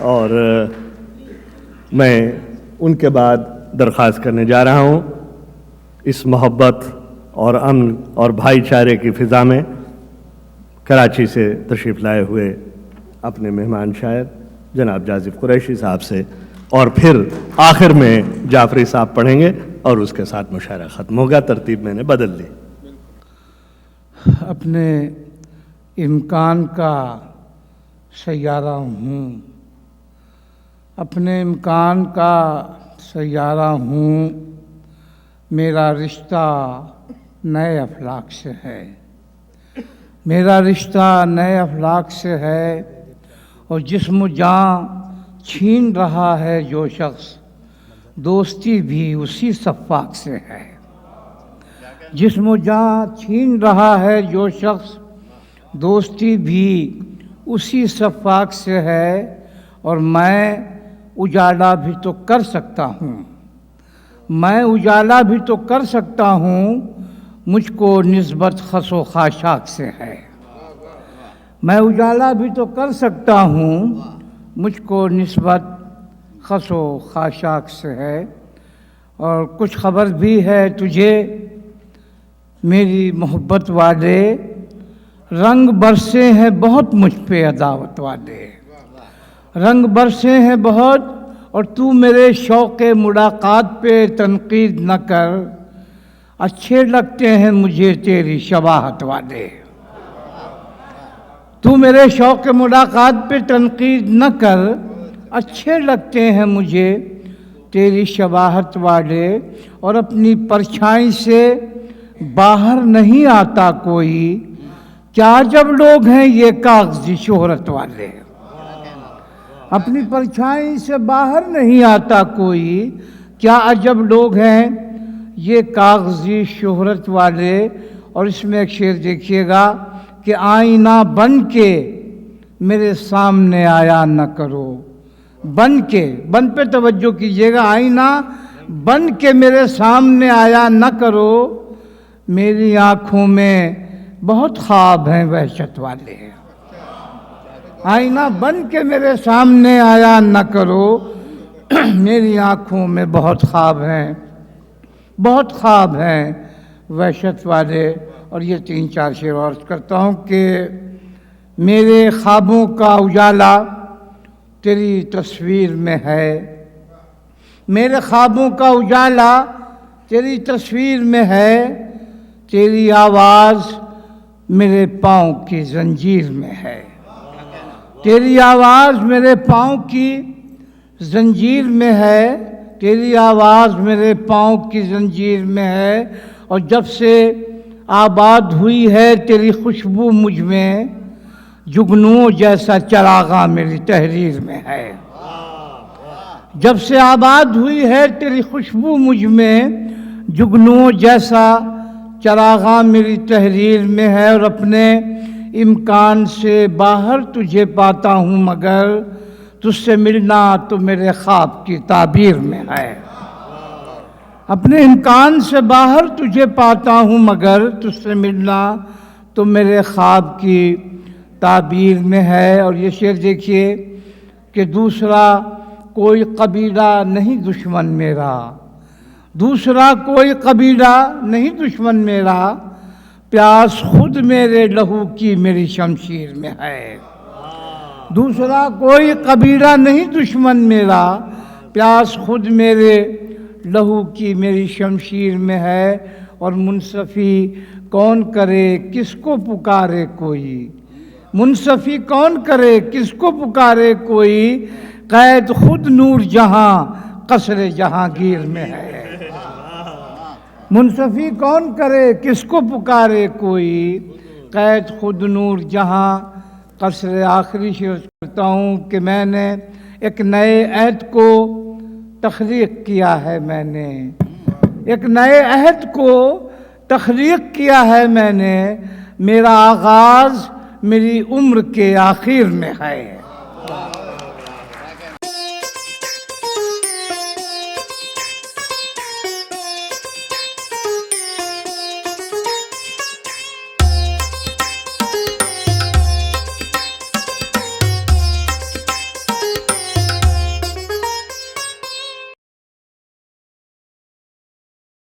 اور میں ان کے بعد درخواست کرنے جا رہا ہوں اس محبت اور امن اور بھائی چارے کی فضا میں کراچی سے تشریف لائے ہوئے اپنے مہمان شاعر جناب جازف قریشی صاحب سے، اور پھر آخر میں جعفری صاحب پڑھیں گے اور اس کے ساتھ مشاعرہ ختم ہوگا۔ ترتیب میں نے بدل دی۔ اپنے امکان کا سیارہ ہوں، اپنے امکان کا سیارہ ہوں، میرا رشتہ نئے افلاک سے ہے، میرا رشتہ نئے افلاک سے ہے، اور جسم و جان چھین رہا ہے جو شخص، دوستی بھی اسی سفاک سے ہے۔ جسم و جان چھین رہا ہے جو شخص، دوستی بھی اسی سفاک سے ہے، اور میں اجالا بھی تو کر سکتا ہوں، میں اجالا بھی تو کر سکتا ہوں، مجھ کو نسبت خس و خاشاک سے ہے۔ میں اجالا بھی تو کر سکتا ہوں، مجھ کو نسبت خس و خاشاک سے ہے۔ اور کچھ خبر بھی ہے تجھے میری محبت والے، رنگ برسے ہیں بہت مجھ پہ عداوت والے، رنگ برسے ہیں بہت، اور تو میرے شوق ملاقات پہ تنقید نہ کر، اچھے لگتے ہیں مجھے تیری شباہت والے۔ تو میرے شوق ملاقات پہ تنقید نہ کر، اچھے لگتے ہیں مجھے تیری شباہت والے، اور اپنی پرچھائی سے باہر نہیں آتا کوئی، کیا جب لوگ ہیں یہ کاغذی شہرت والے۔ اپنی پرچھائی سے باہر نہیں آتا کوئی، کیا عجب لوگ ہیں یہ کاغذی شہرت والے۔ اور اس میں ایک شعر دیکھیے گا کہ آئینہ بن کے میرے سامنے آیا نہ کرو، بن کے، بن پہ توجہ کیجیے گا، آئینہ بن کے میرے سامنے آیا نہ کرو، میری آنکھوں میں بہت خواب ہیں وحشت والے۔ آئینہ بن کے میرے سامنے آیا نہ کرو، میری آنکھوں میں بہت خواب ہیں، بہت خواب ہیں وحشت والے۔ اور یہ 3-4 شعر اور کرتا ہوں کہ میرے خوابوں کا اجالا تیری تصویر میں ہے، میرے خوابوں کا اجالا تیری تصویر میں ہے، تیری آواز میرے پاؤں کی زنجیر میں ہے، تیری آواز میرے پاؤں کی زنجیر میں ہے، تیری آواز میرے پاؤں کی زنجیر میں ہے، اور جب سے آباد ہوئی ہے تیری خوشبو مجھ میں، جگنوں جیسا چراغاں میری تحریر میں ہے۔ جب سے آباد ہوئی ہے تیری خوشبو مجھ میں، جگنوں جیسا چراغاں میری تحریر میں ہے، اور اپنے امکان سے باہر تجھے پاتا ہوں مگر تجھ سے ملنا تو میرے خواب کی تعبیر میں ہے۔ اپنے امکان سے باہر تجھے پاتا ہوں مگر تجھ سے ملنا تو میرے خواب کی تعبیر میں ہے۔ اور یہ شعر دیکھیے کہ دوسرا کوئی قبیلہ نہیں دشمن میرا، دوسرا کوئی قبیلہ نہیں دشمن میرا، پیاس خود میرے لہو کی میری شمشیر میں ہے۔ دوسرا کوئی قبیلہ نہیں دشمن میرا، پیاس خود میرے لہو کی میری شمشیر میں ہے۔ اور منصفی کون کرے کس کو پکارے کوئی، منصفی کون کرے کس کو پکارے کوئی، قید خود نور جہاں قصر جہانگیر میں ہے۔ منصفی کون کرے کس کو پکارے کوئی، قید خود نور جہاں قصر۔ آخری شعر کرتا ہوں کہ میں نے ایک نئے عہد کو تخلیق کیا ہے، میں نے ایک نئے عہد کو تخلیق کیا ہے میں نے، میرا آغاز میری عمر کے آخر میں ہے۔